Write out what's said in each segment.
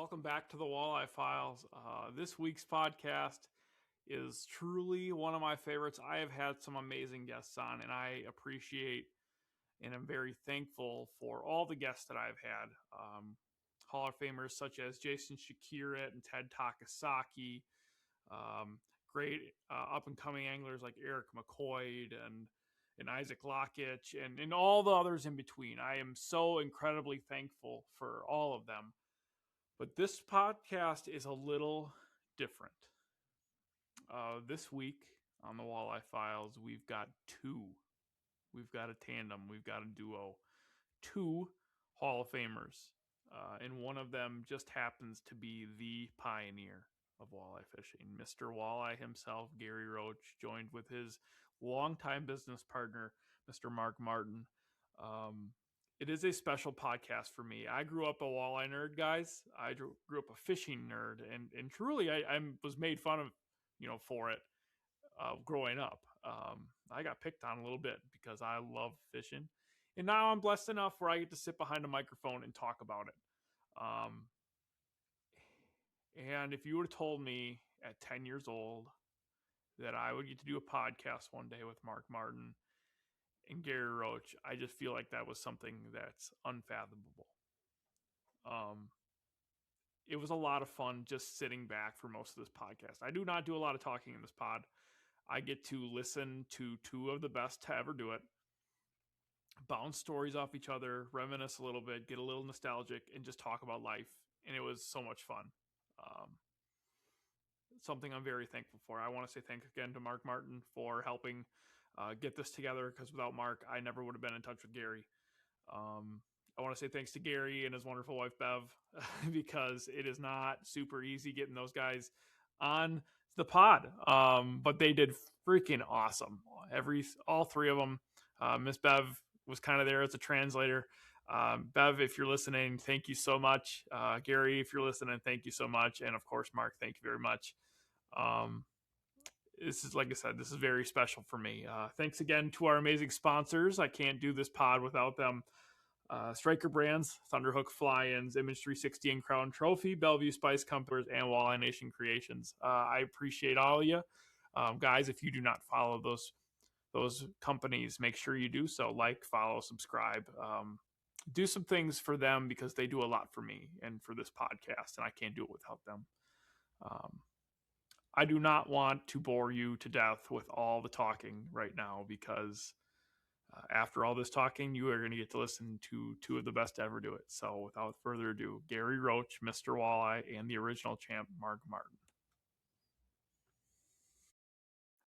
Welcome back to the Walleye Files. This week's podcast is truly one of my favorites. I have had some amazing guests on, and I appreciate and I'm very thankful for all the guests that I've had. Hall of Famers such as Jason Shakira and Ted Takasaki, great up-and-coming anglers like Eric McCoy and Isaac Lockitch, and all the others in between. I am so incredibly thankful for all of them. But this podcast is a little different. This week on the Walleye Files, we've got two. We've got a tandem. We've got a duo. Two Hall of Famers. And one of them just happens to be the pioneer of walleye fishing. Mr. Walleye himself, Gary Roach, joined with his longtime business partner, Mr. Mark Martin. It is a special podcast for me. I grew up a walleye nerd, guys. I grew up a fishing nerd, and truly, I was made fun of, for it growing up. I got picked on a little bit because I love fishing, and now I'm blessed enough where I get to sit behind a microphone and talk about it. And if you would have told me at 10 years old that I would get to do a podcast one day with Mark Martin and Gary Roach, I just feel like that was something that's unfathomable. It was a lot of fun just sitting back for most of this podcast. I do not do a lot of talking in this pod. I get to listen to two of the best to ever do it, bounce stories off each other, reminisce a little bit, get a little nostalgic, and just talk about life. And it was so much fun. Something I'm very thankful for. I want to say thanks again to Mark Martin for helping get this together, because without Mark, I never would have been in touch with Gary. I want to say thanks to Gary and his wonderful wife, Bev, because it is not super easy getting those guys on the pod. But they did freaking awesome. All three of them. Miss Bev was kind of there as a translator. Bev, if you're listening, thank you so much. Gary, if you're listening, thank you so much. And of course, Mark, thank you very much. This is, like I said, this is very special for me. Thanks again to our amazing sponsors. I can't do this pod without them. Striker Brands, Thunderhook Fly-Ins, Image 360 and Crown Trophy, Bellevue Spice Co, and Walleye Nation Creations. I appreciate all of you. Guys, if you do not follow those companies, make sure you do so. Like, follow, subscribe. Do some things for them because they do a lot for me and for this podcast, and I can't do it without them. I do not want to bore you to death with all the talking right now, because after all this talking, you are going to get to listen to two of the best to ever do it. So without further ado, Gary Roach, Mr. Walleye, and the original champ, Mark Martin.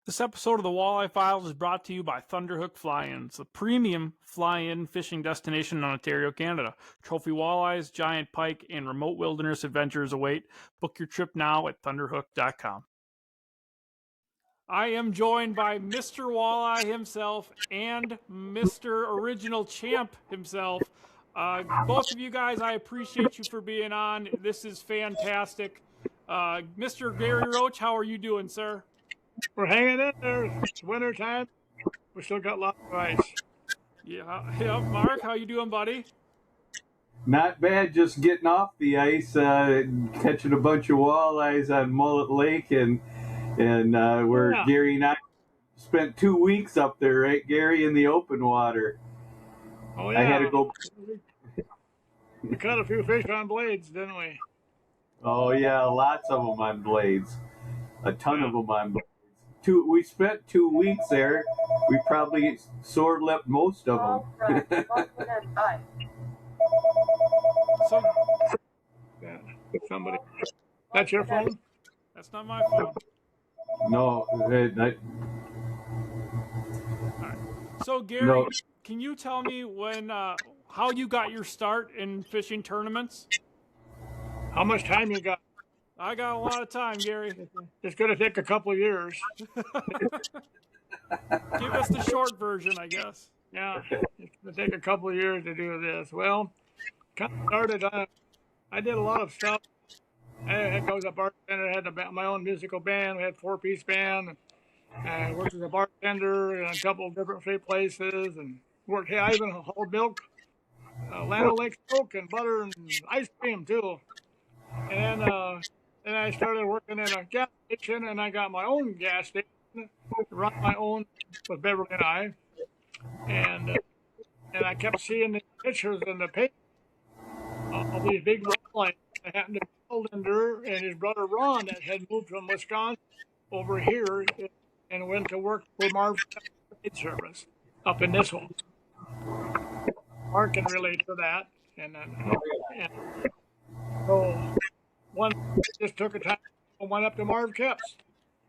This episode of the Walleye Files is brought to you by Thunderhook Fly-Ins, the premium fly-in fishing destination in Ontario, Canada. Trophy walleyes, giant pike, and remote wilderness adventures await. Book your trip now at thunderhook.com. I am joined by Mr. Walleye himself and Mr. Original Champ himself. Both of you guys, I appreciate you for being on. This is fantastic. Mr. Gary Roach, how are you doing, sir? We're hanging in there. It's winter time. We still got lots of ice. Yeah. Mark, how you doing, buddy? Not bad. Just getting off the ice, catching a bunch of walleyes on Mullet Lake, and where Gary and I spent 2 weeks up there, right, Gary, in the open water. Oh yeah. I had to go. We caught a few fish on blades, didn't we? Oh yeah, lots of them on blades. A ton of them on blades. We spent 2 weeks there. We probably sword lipped most of them. So, Yeah. Somebody. That's your phone? that's not my phone. No. All right. So, Gary, Can you tell me how you got your start in fishing tournaments? How much time you got? I got a lot of time, Gary. It's going to take a couple of years. Give us the short version, I guess. Yeah, it's going to take a couple of years to do this. Well, kind of started. I did a lot of stuff. I was a bartender. I had my own musical band. We had 4-piece band. I worked as a bartender in a couple of different places, and worked. I even hauled milk, Lando Lake milk and butter and ice cream too. And then I started working in a gas station, and I got my own gas station, run my own with Beverly and I, and I kept seeing the pictures in the paper of these big walleyes. I happened to be Linder and his brother Ron that had moved from Wisconsin over here and went to work for Marv Trade Service up in this one. Mark can relate to that. And so one just took a time and went up to Marv Kep's.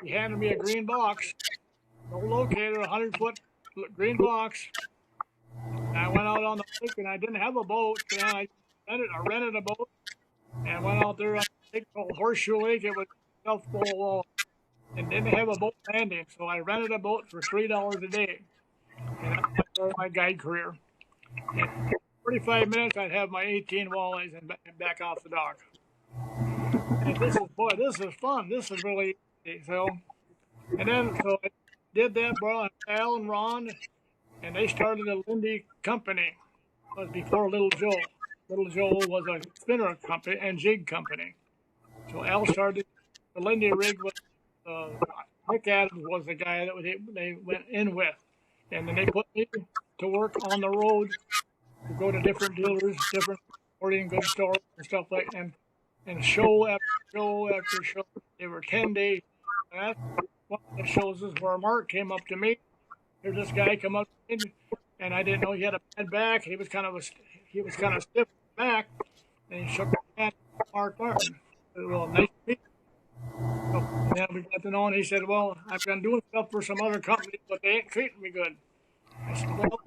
He handed me a green box, no locator, 100-foot green box. And I went out on the lake, and I didn't have a boat. And I rented a boat and went out there on the lake called Horseshoe Lake. It was self-full of wall and didn't have a boat landing. So I rented a boat for $3 a day. And that started my guide career. In 45 minutes, I'd have my 18 walleyes and back off the dock. And this is fun. This is really easy. So I did that, brought Al and Ron, and they started a Lindy company. It was before Little Joe. Little Joe was a spinner company and jig company. So Al started the Lindy rig with Rick Adams was the guy that they went in with. And then they put me to work on the road to go to different dealers, different sporting goods stores and stuff like that. And show after show after show. They were 10 days. And that's one of the shows is where Mark came up to me. There's this guy come up to me, and I didn't know he had a bad back. He was kind of stiff in the back, and he shook his hand at Mark Martin. Well, nice to meet you. And then we got to know, and he said, well, I've been doing stuff for some other companies, but they ain't treating me good. I said, well,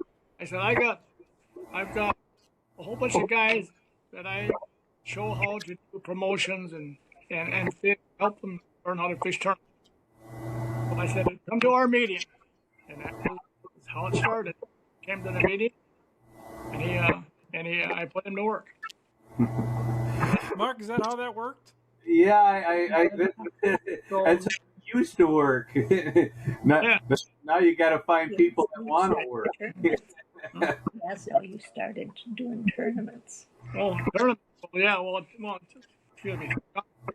I've got a whole bunch of guys that I show how to do promotions and help them learn how to fish tournaments. So I said, come to our meeting. And that was how it started. Came to the meeting, and I put him to work. Mark, is that how that worked? Yeah, that's used to work. Now you got to find people that want to work. That's how you started doing tournaments. Oh, tournaments. Yeah, well, excuse me.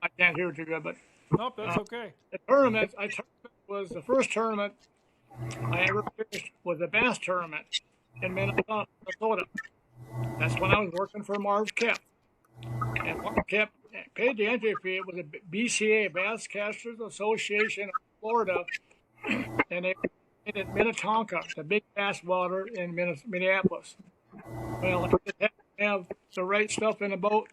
I can't hear too good, but nope, that's okay. The tournament was the first tournament I ever fished was a bass tournament in Minnesota. That's when I was working for Marv Kep. And Marv Kep paid the entry fee. It was a BCA, Bass Casters Association of Florida, and they made it Minnetonka, the big bass water in Minneapolis. Well, I just had to have the right stuff in the boat,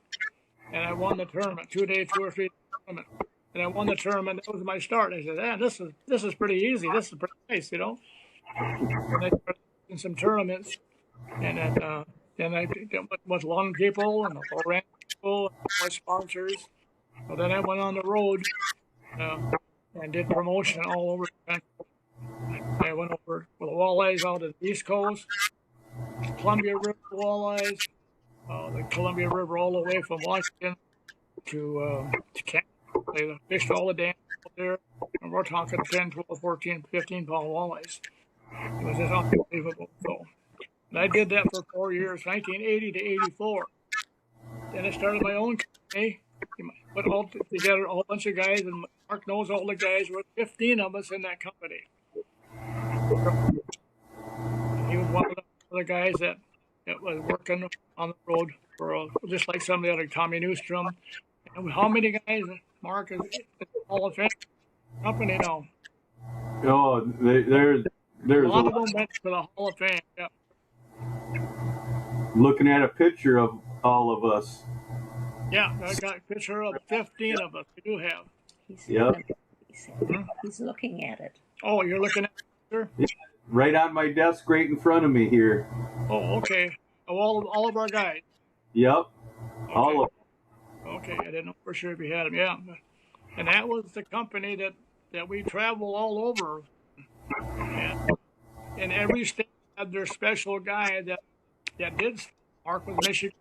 and I won the tournament, 2 or 3 tournament. And I won the tournament. That was my start. I said, this is pretty easy. This is pretty nice, you know. And I started in some tournaments, and then I did with Lund people and the Loran people, and my sponsors. So then I went on the road and did promotion all over the country. I went over with the walleyes out of the East Coast, Columbia River walleyes, the Columbia River all the way from Washington to Canada. They fished all the dams out there, and we're talking 10, 12, 14, 15-pound walleyes. It was just unbelievable. So, and I did that for 4 years, 1980 to 84. Then I started my own company, put all together a whole bunch of guys, and Mark knows all the guys. There were 15 of us in that company. He was one of the guys that was working on the road for just like some of the other Tommy Newstrom. And how many guys, Mark, is the Hall of Fame company now? Oh, there's a lot of them went to the Hall of Fame. Yeah. Looking at a picture of all of us. Yeah, I got a picture of 15 of us. We do have. He's looking at it. Oh, you're looking at it, sir? Yeah, right on my desk, right in front of me here. Oh, okay. All of our guys. Yep, okay. All of them. Okay, I didn't know for sure if you had them. Yeah, and that was the company that we traveled all over. And every state had their special guy that did. Mark was Michigan.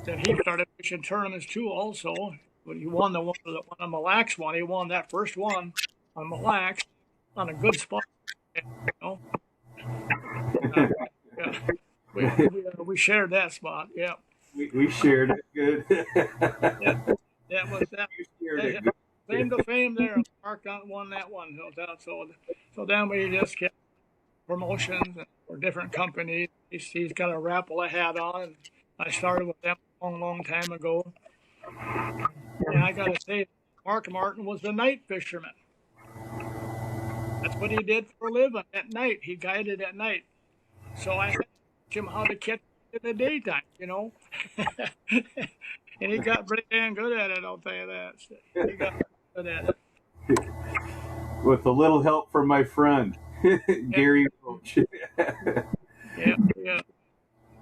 Then he started fishing tournaments too. Also, when he won the one on Mille Lacs one, he won that first one on Mille Lacs on a good spot. You know? Yeah. We shared that spot. Yeah. We shared it good. That was that. Claim to fame there. Mark won that one. So then we just kept promotions for different companies. He's got a Rapala hat on. And I started with them a long time ago. And I got to say, Mark Martin was the night fisherman. That's what he did for a living at night. He guided at night. So I had to teach him how to catch in the daytime, you know. And he got pretty damn good at it, I'll tell you that. He got good at it. With a little help from my friend, Gary Roach.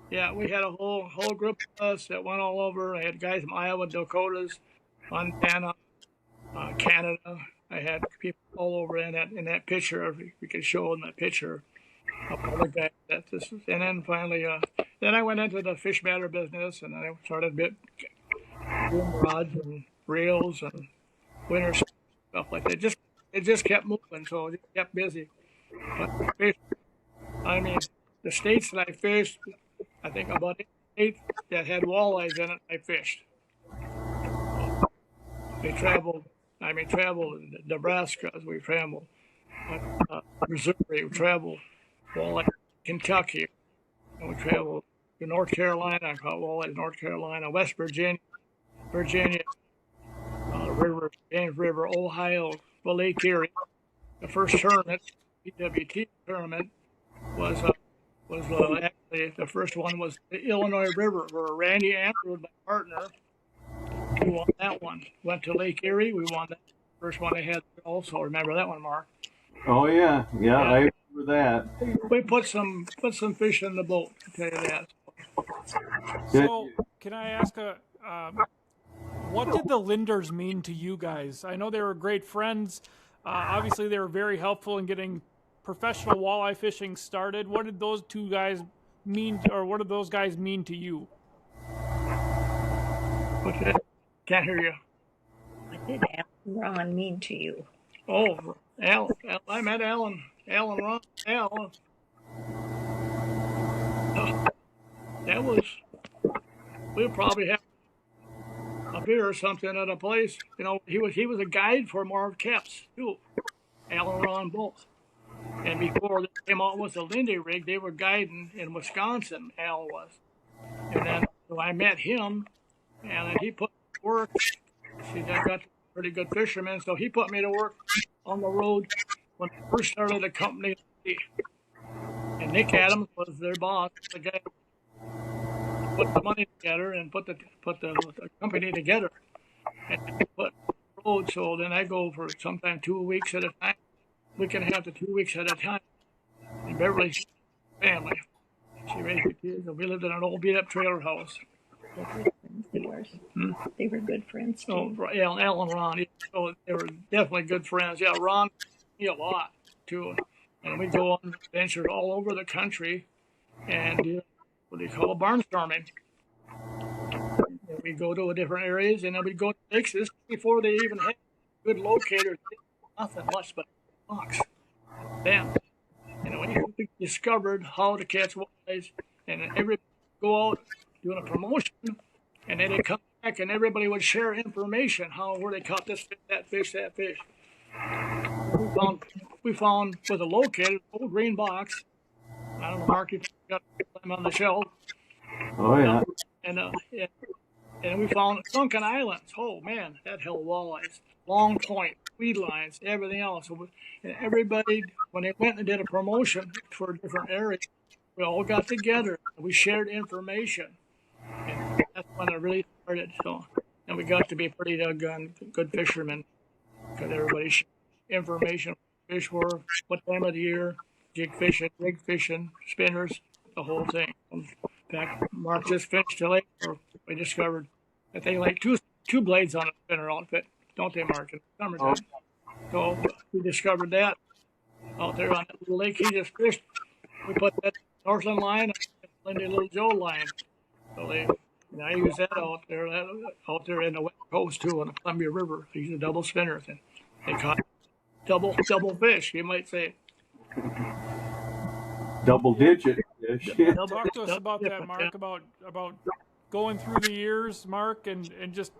Yeah, we had a whole group of us that went all over. I had guys from Iowa, Dakotas, Montana, Canada. I had people all over in that picture. We could show in that picture of all the guys. And then finally, then I went into the fish matter business, and I started doing rods and reels and winter stuff like that. It just kept moving, so it kept busy. But I mean, the states that I fished, I think about 8 that had walleyes in it, I fished. We traveled Nebraska, we traveled Missouri, we traveled walleye, Kentucky, and we traveled to North Carolina. I caught walleyes, North Carolina, West Virginia, James River, Ohio, Lake Erie. The first tournament, PWT tournament, was actually the first one was the Illinois River, where Randy Andrews, my partner, we won that one. Went to Lake Erie, we won that first one I had also. Remember that one, Mark? Oh yeah, I remember that. We put some fish in the boat, to tell you that. So, can I ask what did the Linders mean to you guys? I know they were great friends. Obviously, they were very helpful in getting professional walleye fishing started. What did those two guys mean, or what did those guys mean to you? What's that? Can't hear you. What did Ron mean to you? Oh, Al. I met Ron. Al. That was, we probably had a beer or something at a place. You know, he was a guide for Marv Kepps too. Al and Ron both. And before they came out with the Linder rig, they were guiding in Wisconsin. Al was. And then so I met him, and then he put me to work. See, I got a pretty good fisherman, so he put me to work on the road when I first started the company. And Nick Adams was their boss, the guy who put the money together and put the company together. And I put road, so then I go for sometimes 2 weeks at a time. We can have the 2 weeks at a time. And Beverly's family. She raised the kids, and we lived in an old beat-up trailer house. They were good friends too. Oh, yeah, Al and Ron. So they were definitely good friends. Yeah, Ron me a lot too. And we'd go on adventures all over the country and do what they call barnstorming. And we'd go to different areas, and then we'd go to Texas before they even had good locators. Nothing much but box. Bam. And we discovered how to catch walleyes, and everybody would go out doing a promotion, and then they'd come back, and everybody would share information, where they caught this fish, that fish. We found with a locator, old green box. I don't know, Mark, if you got them on the shelf. Oh yeah. And we found sunken islands. Oh man, that held walleyes. Long point, weed lines, everything else. And everybody, when they went and did a promotion for different areas, we all got together. We shared information. And that's when it really started. So, and we got to be pretty good fishermen, because everybody shared information. Fish were, what time of the year, jig fishing, rig fishing, spinners, the whole thing. In fact, Mark just finished a lake where we discovered that they like two blades on a spinner outfit, don't they, Mark, in the summertime? So we discovered that out there on that little lake he just fished. We put that Northland line and Lindy Little Joe line. So I use that out there in the West Coast too, on the Columbia River. They use a double spinner thing. They caught double fish, you might say. Double digit fish. Talk to us about that, Mark, about going through the years, Mark, and just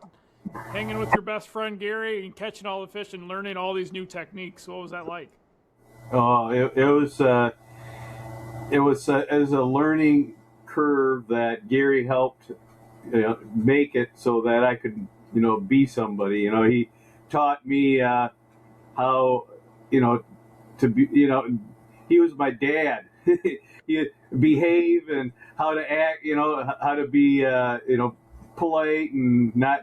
hanging with your best friend Gary and catching all the fish and learning all these new techniques? What was that like? Oh, it was as a learning curve that Gary helped make it so that I could be somebody. He taught me how to be. He was my dad. He behave and how to act. How to be polite and not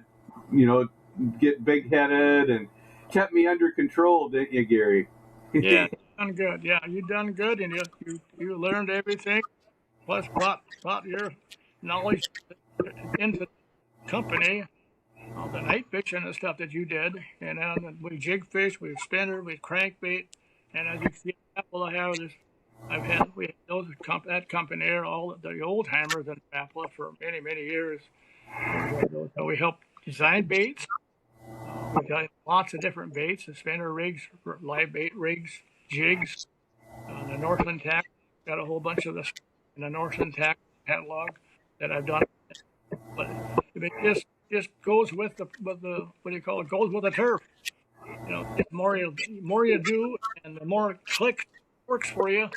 get big headed, and kept me under control, didn't you, Gary? Yeah, you done good. Yeah, you done good, and you learned everything. Plus, brought your knowledge into the company, the night fishing and stuff that you did. And we jig fish, we spinner, we crankbait, and as you can see, Apple, we had that company there, all the old hammers in Apple for many years. So we helped design baits. We've got lots of different baits, the spinner rigs, live bait rigs, jigs. The Northland Tack, got a whole bunch of this in the Northland Tack catalog that I've done. But it just goes with the what do you call it? Goes with the turf. The more you do, and the more click works for you,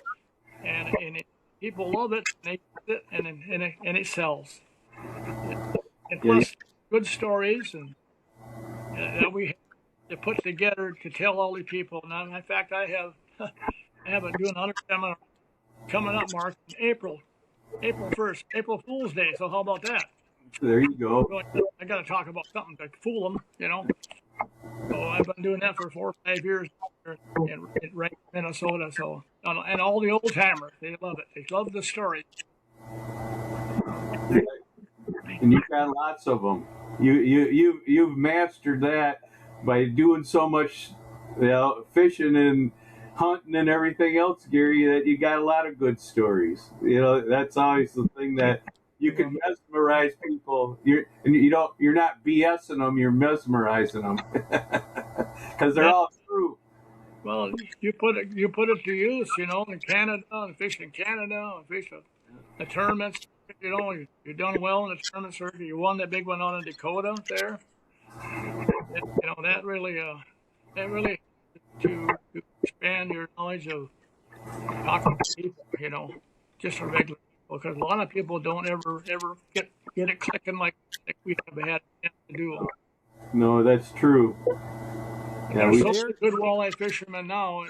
and people love it, and they use it, and it sells. And plus, good stories and that we to put together to tell all the people. Now, in fact, I have a doing another seminar coming up, Mark, in April 1st, April Fool's Day. So how about that? There you go. I got to talk about something to fool them, So I've been doing that for 4 or 5 years in Minnesota. So and all the old timers, they love it. They love the story. And you've got lots of them. You've mastered that by doing so much, fishing and hunting and everything else, Gary. That you got a lot of good stories. That's always the thing that you can mesmerize people. You're not BSing them. You're mesmerizing them because they're all true. Well, you put it to use, in Canada, and fish in Canada, and fish the tournaments. You've done well in the tournament circuit. You won that big one out in Dakota there. That really to expand your knowledge of talking to people, just for regular people, because a lot of people don't ever get it clicking like we have had a chance to do. No, that's true. Yeah, there's so many good walleye fishermen now,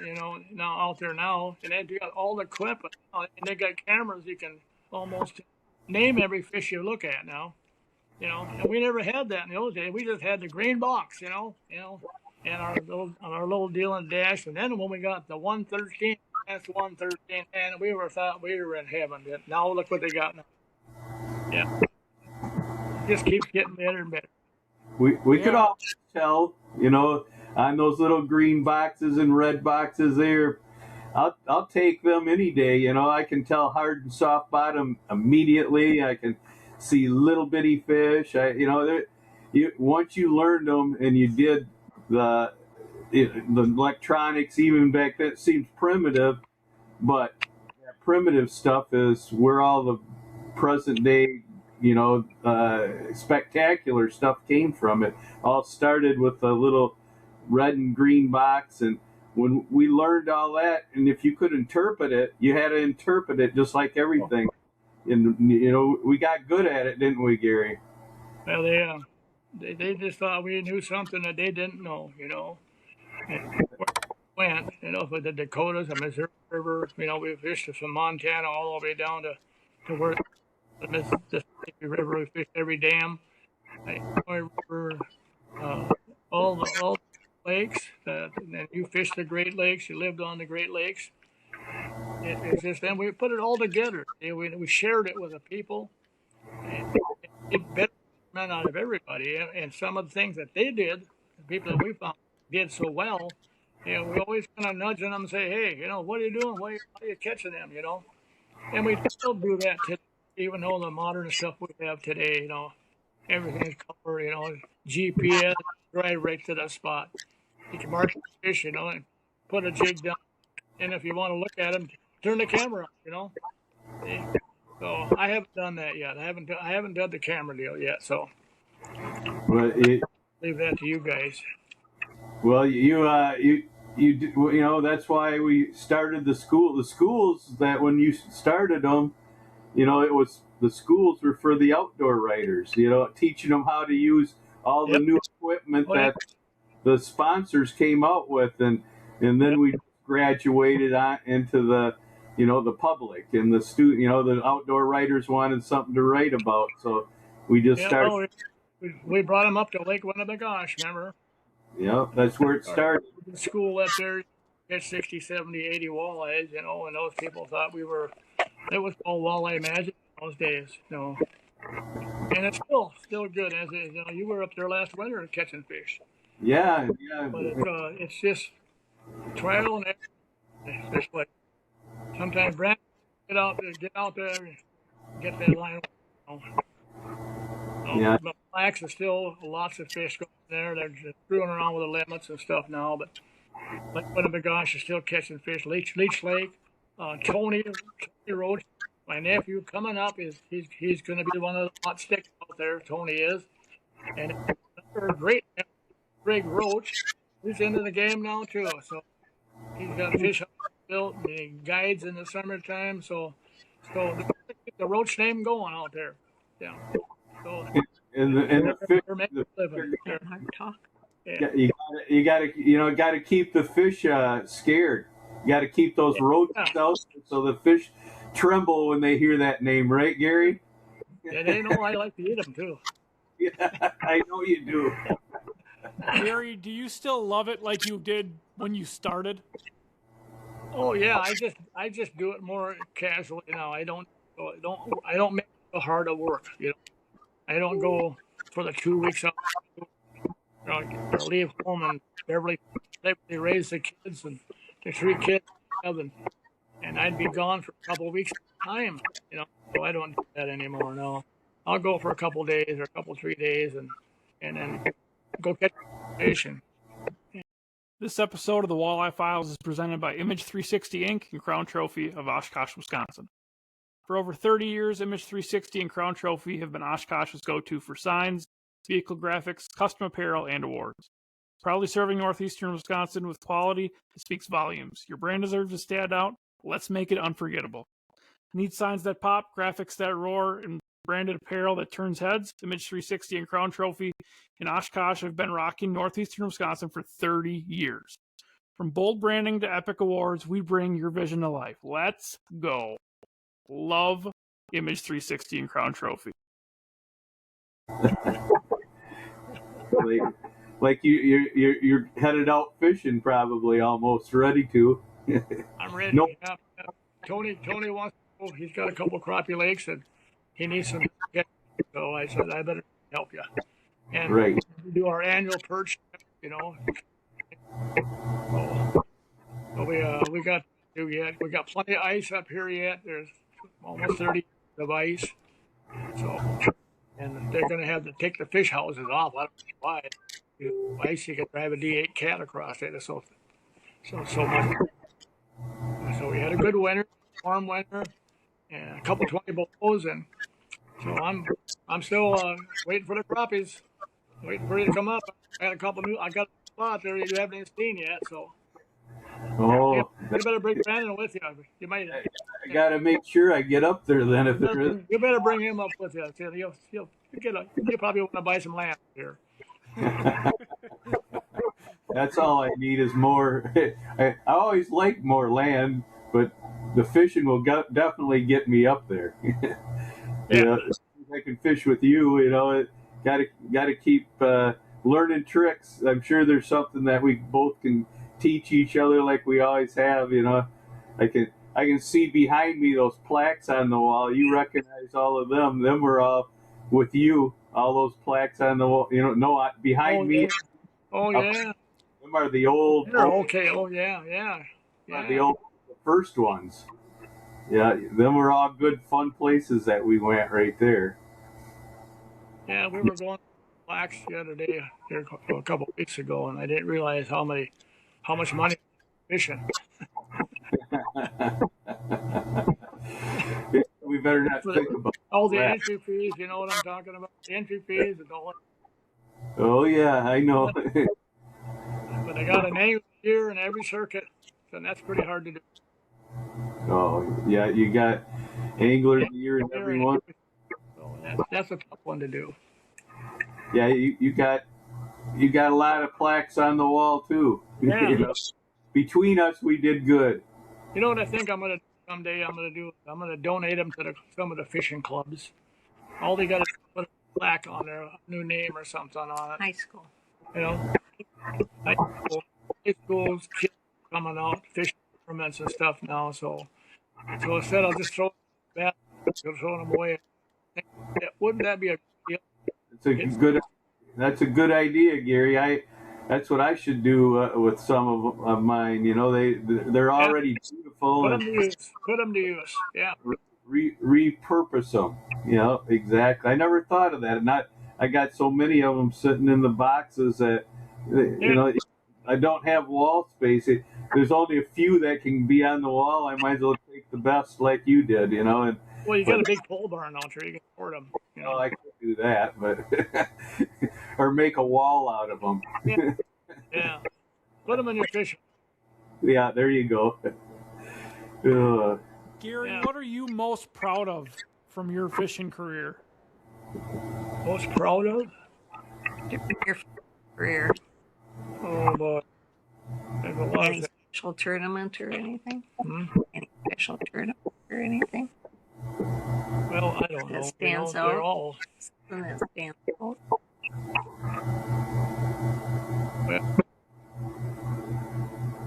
now out there now, and they got all the equipment, and they got cameras. You can almost name every fish you look at now, and we never had that in the old days. We just had the green box, and our little deal in dash. And then when we got the 113, that's 113, and we thought we were in heaven. Now look what they got now. Yeah, just keeps getting better and better. We could all tell, on those little green boxes and red boxes there. I'll take them any day. I can tell hard and soft bottom immediately. I can see little bitty fish. Once you learned them and you did the electronics, even back then, it seems primitive, but that primitive stuff is where all the present day, spectacular stuff came from. It all started with a little red and green box, and when we learned all that, and if you could interpret it, you had to interpret it just like everything. And we got good at it, didn't we, Gary? Well, they just thought we knew something that they didn't know, And went, for the Dakotas, the Missouri River, we fished from Montana all the way down to where the Mississippi River. We fished every dam, River, all the lakes. And you fished the Great Lakes. You lived on the Great Lakes. It's just then we put it all together. We shared it with the people, and it better men out of everybody. And some of the things that they did, the people that we found did so well. We always kind of nudge them and say, "Hey, what are you doing? Why are you catching them?" And we still do that today, even though the modern stuff we have today, everything is covered. GPS, drive right to the spot. You can mark the fish, and put a jig down. And if you want to look at them, turn the camera on, So I haven't done that yet. I haven't done the camera deal yet. So But leave that to you guys. well, you know, that's why we started the school. The schools that when you started them, you know, it was the schools were for the outdoor riders. You know, teaching them how to use all the Yep. new equipment Oh, yeah. that the sponsors came out with, and then Yep. we graduated on into the, you know, the public and the student. You know, the outdoor writers wanted something to write about, so we just Yeah. started. Well, we brought them up to Lake Winnebagosh. Remember? Yeah, that's where it started. The school up there catch 60, 70, 80 walleyes, you know, and those people thought it was called Walleye Magic in those days, you know. And it's still good as is. You know, you were up there last winter catching fish, Yeah, but it's just trial and error. It's like sometimes Brandon get out there and get that line. You know. So, Yeah. but blacks are still lots of fish going there. They're just screwing around with the limits and stuff now, but Lake Winnebagosh is still catching fish. Leech Lake, Tony Roach, my nephew coming up he's going to be one of the hot sticks out there. Tony is, and another great Greg Roach, he's into the game now too. So he's got a fish house built and he guides in the summertime. So keep the Roach name going out there. Yeah. So and the fish. they're making a living. That hard talk. Yeah. You got to keep the fish scared. You got to keep those roaches out so the fish tremble when they hear that name, right, Gary? Yeah, they know I like to eat them too. Yeah, I know you do. Gary, do you still love it like you did when you started? Oh yeah, I just do it more casually now. I don't make it so hard to work. You know, I don't go for the 2 weeks out. Or leave home and Beverly raise the kids and the 3 kids and I'd be gone for a couple of weeks at a time. You know, so I don't do that anymore. No, I'll go for a couple of days or a couple 3 days and then go catch fish. This episode of the Walleye Files is presented by Image 360 Inc. and Crown Trophy of Oshkosh, Wisconsin. For over 30 years, Image 360 and Crown Trophy have been Oshkosh's go-to for signs, vehicle graphics, custom apparel, and awards. Proudly serving northeastern Wisconsin with quality that speaks volumes. Your brand deserves to stand out. Let's make it unforgettable. Need signs that pop, graphics that roar, and branded apparel that turns heads? Image 360 and Crown Trophy in Oshkosh have been rocking northeastern Wisconsin for 30 years. From bold branding to epic awards, we bring your vision to life. Let's go. Love Image 360 and Crown Trophy. Like you're headed out fishing, probably almost ready to. I'm ready. Nope. Yeah. Tony wants to go. He's got a couple crappie lakes and he needs some. So I said I better help you. And Right. we do our annual perch, you know. So we got plenty of ice up here yet. There's almost 30 of ice. So and they're going to have to take the fish houses off. I don't know why. Ice, you can drive a D8 cat across it. So much. So we had a good winter, warm winter, and a couple 20 belows, and so I'm still waiting for the crappies, waiting for you to come up. I got a spot there you haven't even seen yet. So you better bring Brandon with you. You might. I got to make sure I get up there then. If there is, you better bring him up with you. You'll probably want to buy some land here. That's all I need is more. I always like more land, but the fishing will definitely get me up there. You know, if I can fish with you, you know, got to keep learning tricks. I'm sure there's something that we both can teach each other, like we always have. You know, I can see behind me those plaques on the wall. You recognize all of them. Them were all with you. All those plaques on the wall. You know, no, behind me. Oh yeah. Them are the old. Okay. Oh yeah. The first ones. Yeah, them were all good, fun places that we went right there. Yeah, we were going to Blacks the other day, a couple of weeks ago, and I didn't realize how much money fishing. We we better not think about all the that. entry fees. You know what I'm talking about? The entry fees and all. Oh yeah, I know. But I got an angler here in every circuit, and that's pretty hard to do. Oh yeah, you got anglers here in every one. So that's a tough one to do. Yeah, you got a lot of plaques on the wall too. Yeah. You know, between us, we did good. You know what I think I'm gonna do someday? I'm gonna donate them to some of the fishing clubs. All they got to put a plaque on there, a new name or something on it. High school. You know, high schools, kids coming out fishing tournaments and stuff now. So instead I'll just throw them away. Wouldn't that be a good deal? That's a good idea, Gary. That's what I should do with some of mine. You know, they're already beautiful. Put them to use. Yeah. Repurpose them. You know, exactly. I never thought of that. I got so many of them sitting in the boxes that you know, I don't have wall space. There's only a few that can be on the wall. I might as well take the best like you did. You know. Well, you got a big pole barn out there. You can support them. You know? Oh, I could do that, but or make a wall out of them. Yeah. Put them in your fishing. Yeah, there you go. Gary, what are you most proud of from your fishing career? Most proud of? Your career. Oh boy. There's a lot Any special tournament or anything? Any special tournament or anything? Well, I don't know. That stands out. They're all. Something that stands out. Well,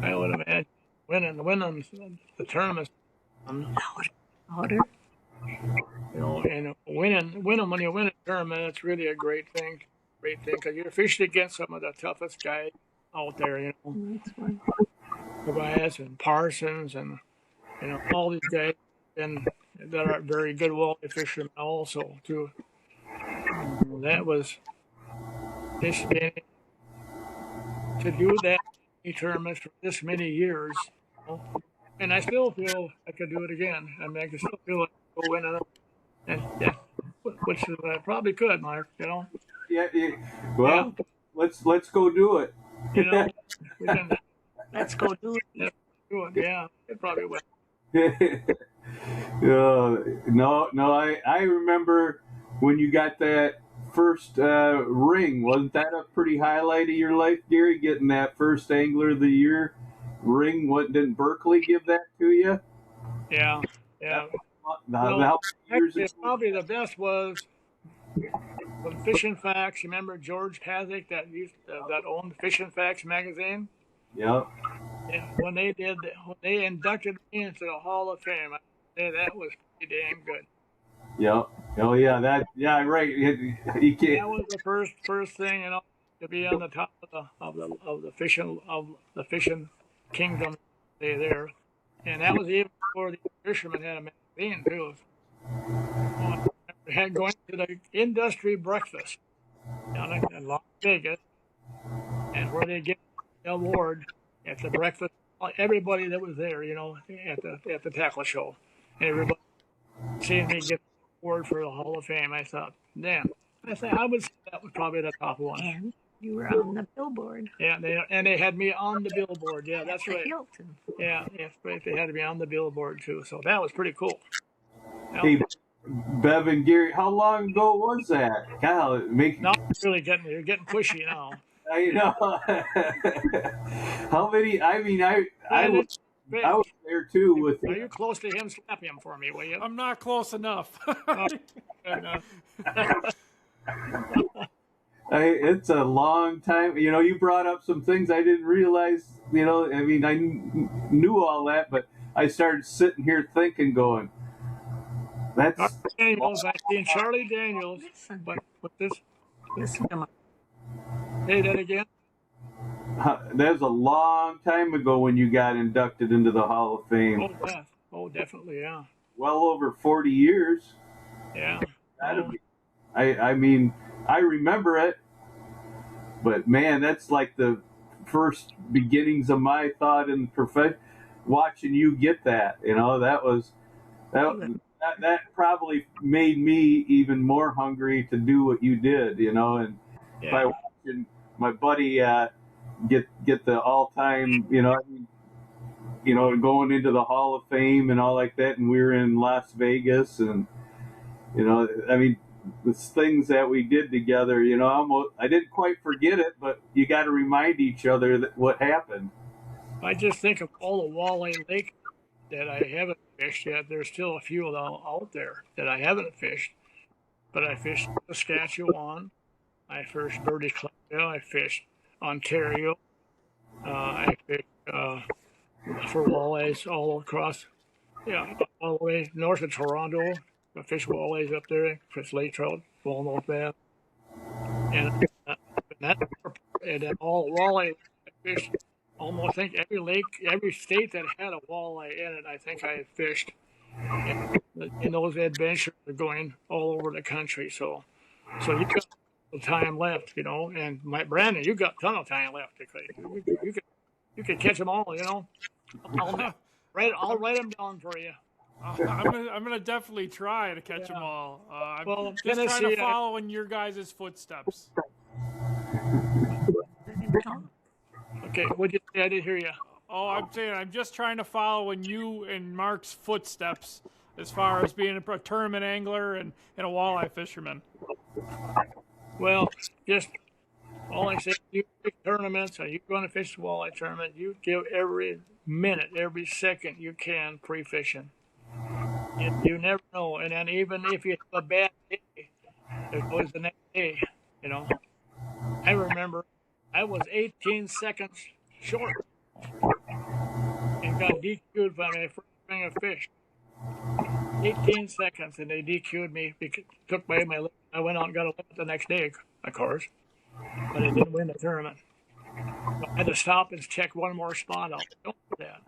I would imagine winning the tournaments. Louder. You know, and winning when you win a tournament, it's really a great thing. Great thing, because you're fishing against some of the toughest guys out there. You know, That's fun. Tobias and Parsons, and you know all these guys, and that are very good walleye fishermen also too. That was this day to do that many tournaments for this many years, you know, and I still feel I could do it again. I mean, I can still feel like I could win it, and yeah, which is, I probably could, Mark. You know. Yeah. Well, let's go do it. You know, Let's go do it. Yeah, do it. Yeah, it probably will. No. I remember when you got that first ring. Wasn't that a pretty highlight of your life, Gary? Getting that first Angler of the Year ring. What didn't Berkeley give that to you? Yeah. Actually, probably the best was from Fishing Facts. You remember George Pazik that owned Fishing Facts magazine? Yeah. Yeah. When they inducted me into the Hall of Fame, that was pretty damn good. Yeah. Oh yeah. Right. You can't. That was the first thing, you know, to be on the top of the fishing kingdom there, and that was even before the fishermen had a magazine too. We had going to the industry breakfast down in Las Vegas, and where they get the award at the breakfast. Everybody that was there, you know, at the tackle show, everybody seeing me get the award for the Hall of Fame. I thought, damn. I would say that was probably the top one. And you were on the billboard. Yeah, they had me on the billboard. Yeah, that's right. Hilton. Yeah, right. They had me on the billboard too, so that was pretty cool. Hey, Bev and Gary, how long ago was that? God, Now you're getting pushy now. I know. How many? I mean, I was there too. Are you close to him? Slap him for me, will you? I'm not close enough. It's a long time. You know, you brought up some things I didn't realize. You know, I mean, I knew all that, but I started sitting here thinking, going, "That's Daniels." I seen Charlie Daniels, but with this. Listen to my. Say that again. That was a long time ago when you got inducted into the Hall of Fame. Oh, yeah. Oh, definitely, yeah. Well over 40 years. Yeah. I mean, I remember it, but man, that's like the first beginnings of my thought in the profession. Watching you get that, you know, that was that probably made me even more hungry to do what you did, and by watching my buddy get the all-time, going into the Hall of Fame and all like that, and we were in Las Vegas, and the things that we did together, I didn't quite forget it, but you got to remind each other that what happened. I just think of all the Walleye Lake that I haven't fished yet. There's still a few out there that I haven't fished, but I fished Saskatchewan, I fished British Columbia, I fished Ontario, I fished for walleyes all across, all the way north of Toronto. I fished walleyes up there, fished lake trout, smallmouth bass, and all walleye. I fished almost, I think, every lake, every state that had a walleye in it. I think I fished, and those adventures are going all over the country. So you got time left, and Brandon, you got a ton of time left. You could catch them all, I'll write them down for you. I'm gonna definitely try to catch them all. I'm just trying to follow in your guys' footsteps. Okay, what'd you say? I didn't hear you. Oh, I'm saying I'm just trying to follow in you and Mark's footsteps as far as being a tournament angler and a walleye fisherman. Well, just all I say, you fish tournaments, or you're going to fish the walleye tournament, you give every minute, every second you can pre-fishing. You never know. And then even if you have a bad day, it goes the next day, I remember I was 18 seconds short and got DQ'd by my first string of fish. 18 seconds, and they DQ'd me, took away my limit. I went out and got a limit the next day, of course, but I didn't win the tournament. I had to stop and check one more spot out. Don't do that,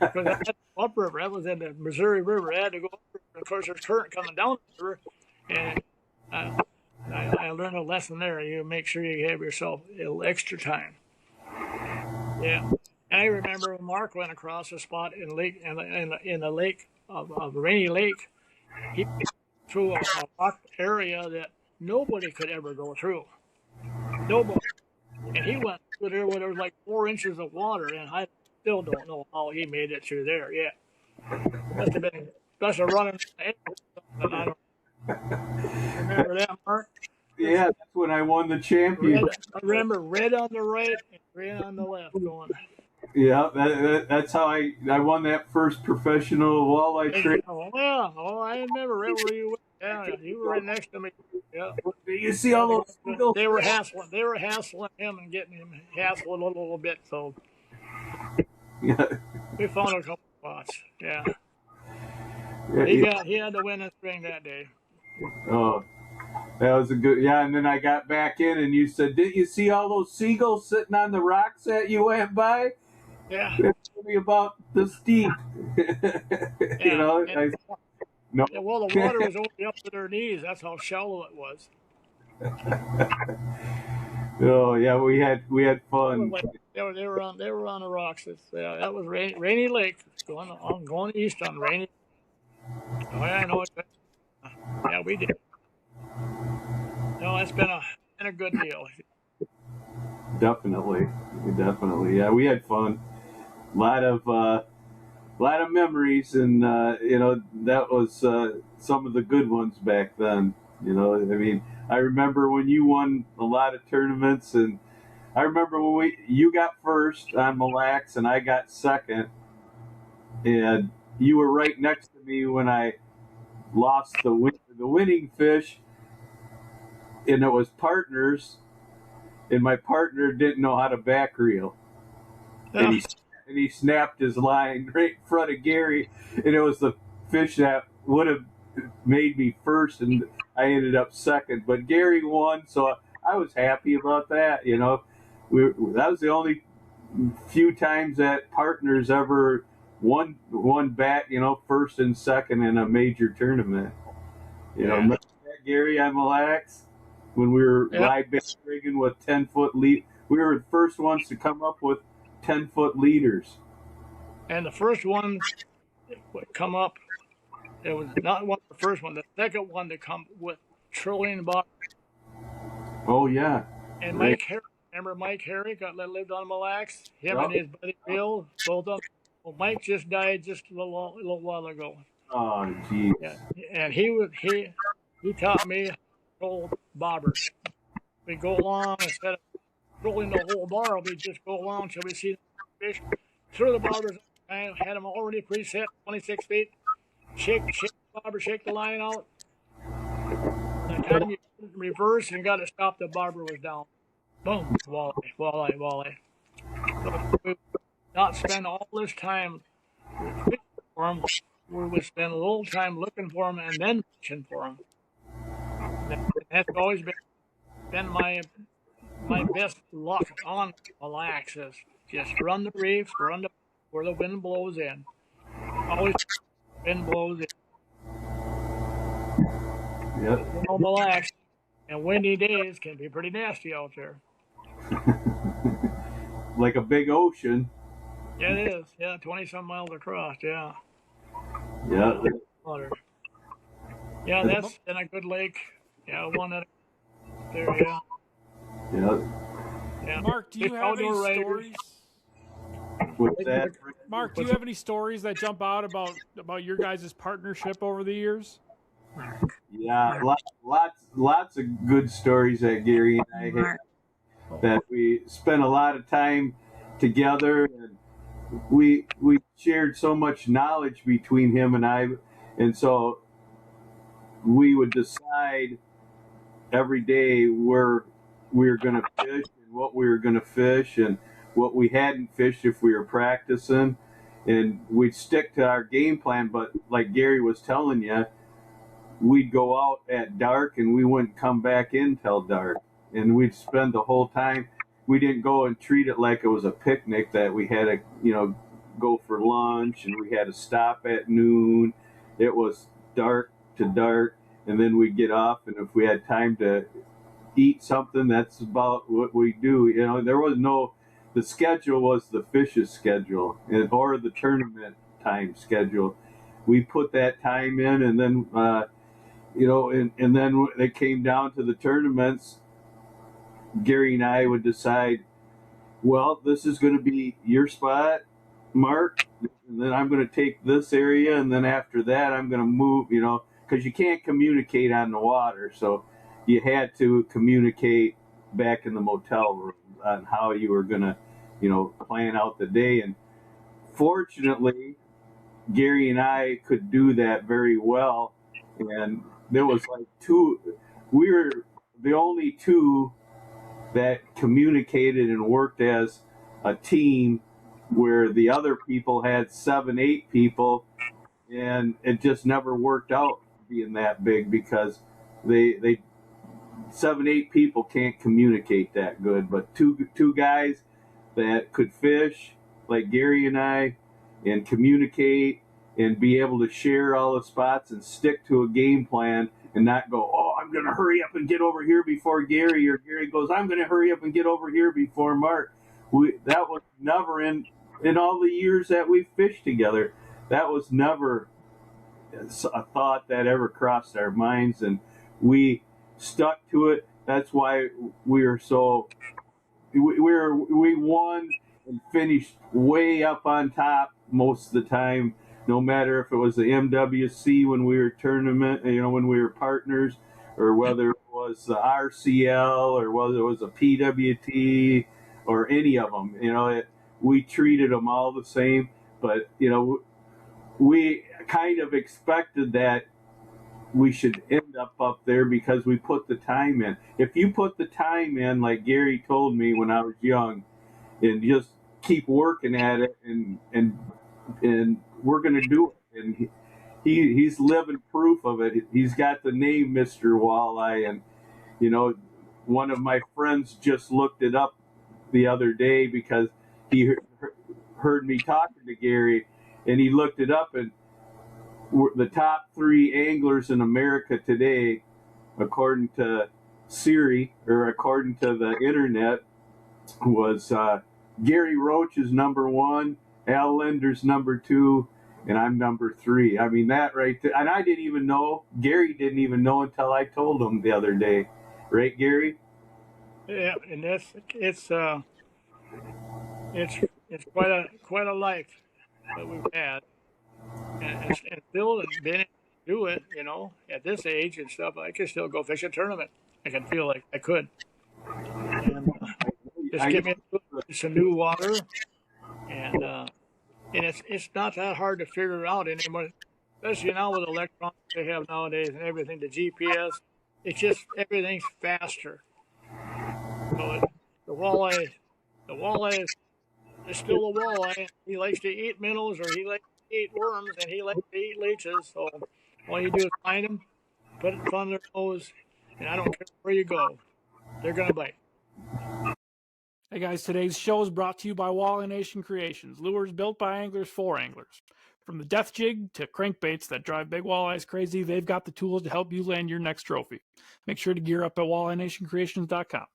Because I had to go upriver. That was in the Missouri River. I had to go upriver. Of course, there's current coming down the river, and I learned a lesson there. You make sure you have yourself a little extra time. Yeah. And I remember when Mark went across a spot in the lake of Rainy Lake, he went through a rock area that nobody could ever go through. Nobody. And he went through there where there was like 4 inches of water, and I still don't know how he made it through there. Yeah. Must have running. I don't remember that, Mark? Yeah, that's when I won the championship. I remember red on the right and green on the left going. Yeah, that's how I won that first professional walleye trade. Oh, yeah. Oh, I remember right where you went. Yeah, you were right next to me. Yeah. You see all those seagulls? They were hassling him and getting him hassled a little bit. So yeah, we found a couple spots. Yeah. He had to win a string that day. Oh, that was a good. Yeah, and then I got back in, and you said, "Didn't you see all those seagulls sitting on the rocks that you went by?" Yeah. It's only about this deep. Yeah, no. Well, the water was only up to their knees. That's how shallow it was. Oh yeah, we had fun. They were on the rocks. That was Rainy Lake. Going east on Rainy. Oh yeah, I know it. Yeah, we did. No, it's been a good deal. Definitely. Yeah, we had fun. A lot of memories, and that was some of the good ones back then. I remember when you won a lot of tournaments, and I remember when you got first on Mille Lacs and I got second, and you were right next to me when I lost the winning fish, and it was partners, and my partner didn't know how to back reel, and he snapped his line right in front of Gary, and it was the fish that would have made me first, and I ended up second. But Gary won, so I was happy about that. That was the only few times that partners ever won back, first and second in a major tournament. Remember that, Gary, on Mille Lacs when we were live bait rigging with 10-foot lead. We were the first ones to come up with 10-foot leaders. And the first one would come up It was not one of the first one. The second one to come with trillion bobbers. Oh yeah. And Right. Mike Herrick, remember Mike Herrick that lived on Mille Lacs? Him Yep. and his buddy Bill, both of them. Well, Mike just died just a little while ago. Oh geez. Yeah, and he taught me how to roll bobbers. We go along instead of rolling the whole bar, we just go along till we see the fish. Throw the bobbers. I had them already preset, 26 feet. Shake the bobber, shake the line out. By the time you reverse and got to stop, the bobber was down. Boom, walleye. So we would not spend all this time fishing for them. We would spend a little time looking for them and then fishing for them. That's always been my best luck on Mille Lacs is just run the reefs, run where the wind blows in. Always wind blows in. Yep. Mille Lacs and windy days can be pretty nasty out there. Like a big ocean. Yeah, it is. Yeah, 20-some miles across. Yeah. Yeah. Water. Yeah, that's in a good lake. Yeah, one that there. Yeah. Yeah. Yeah. Mark, do you have any stories? What's that? Mark, do you have any stories that jump out about your guys' partnership over the years? Yeah, lots of good stories that Gary and I had. That we spent a lot of time together, and we shared so much knowledge between him and I, and so we would decide every day where we were going to fish and what we were going to fish and what we hadn't fished if we were practicing, and we'd stick to our game plan. But like Gary was telling you, we'd go out at dark and we wouldn't come back in till dark, and we'd spend the whole time. We didn't go and treat it like it was a picnic that we had to go for lunch and we had to stop at noon. It was dark to dark, and then we'd get off, and if we had time to eat something, that's about what we do. There was the schedule was the fish's schedule or the tournament time schedule. We put that time in, and then and then when it came down to the tournaments, Gary and I would decide, well, this is going to be your spot, Mark, and then I'm going to take this area, and then after that I'm going to move, because you can't communicate on the water, so you had to communicate back in the motel room on how you were going to, plan out the day. And fortunately, Gary and I could do that very well, and there was like we were the only two that communicated and worked as a team, where the other people had 7, 8 people, and it just never worked out being that big because they 7, 8 people can't communicate that good. But two guys that could fish like Gary and I and communicate and be able to share all the spots and stick to a game plan and not go, oh, I'm going to hurry up and get over here before Gary, or Gary goes, I'm going to hurry up and get over here before Mark. That was never in all the years that we fished together. That was never a thought that ever crossed our minds, and we stuck to it. That's why we won and finished way up on top most of the time, no matter if it was the MWC when we were tournament, when we were partners, or whether it was the RCL or whether it was a PWT or any of them. We treated them all the same, but we kind of expected that we should end up there because we put the time in. If you put the time in, like Gary told me when I was young, and just keep working at it, and we're going to do it. And he's living proof of it. He's got the name Mr. Walleye, and one of my friends just looked it up the other day because he heard me talking to Gary, and he looked it up, and the top 3 anglers in America today, according to Siri, or according to the internet, was Gary Roach is number 1, Al Linder's number 2, and I'm number 3. I mean, that right there. And I didn't even know. Gary didn't even know until I told him the other day. Right, Gary? Yeah, and it's quite a life that we've had, and still being able to do it. You know, at this age and stuff, I can still go fish a tournament. I can feel like I could, and just get me some new water, and it's not that hard to figure out anymore, especially now with electronics they have nowadays and everything. The GPS, it's just everything's faster. So the walleye is still a walleye. He likes to eat minnows, or he likes to eat worms, and he likes to eat leeches. So all you do is find them, put it in front of their nose, and I don't care where you go, they're gonna bite. Hey guys, today's show is brought to you by Walleye Nation Creations, lures built by anglers for anglers. From the death jig to crankbaits that drive big walleyes crazy, they've got the tools to help you land your next trophy. Make sure to gear up at walleyenationcreations.com.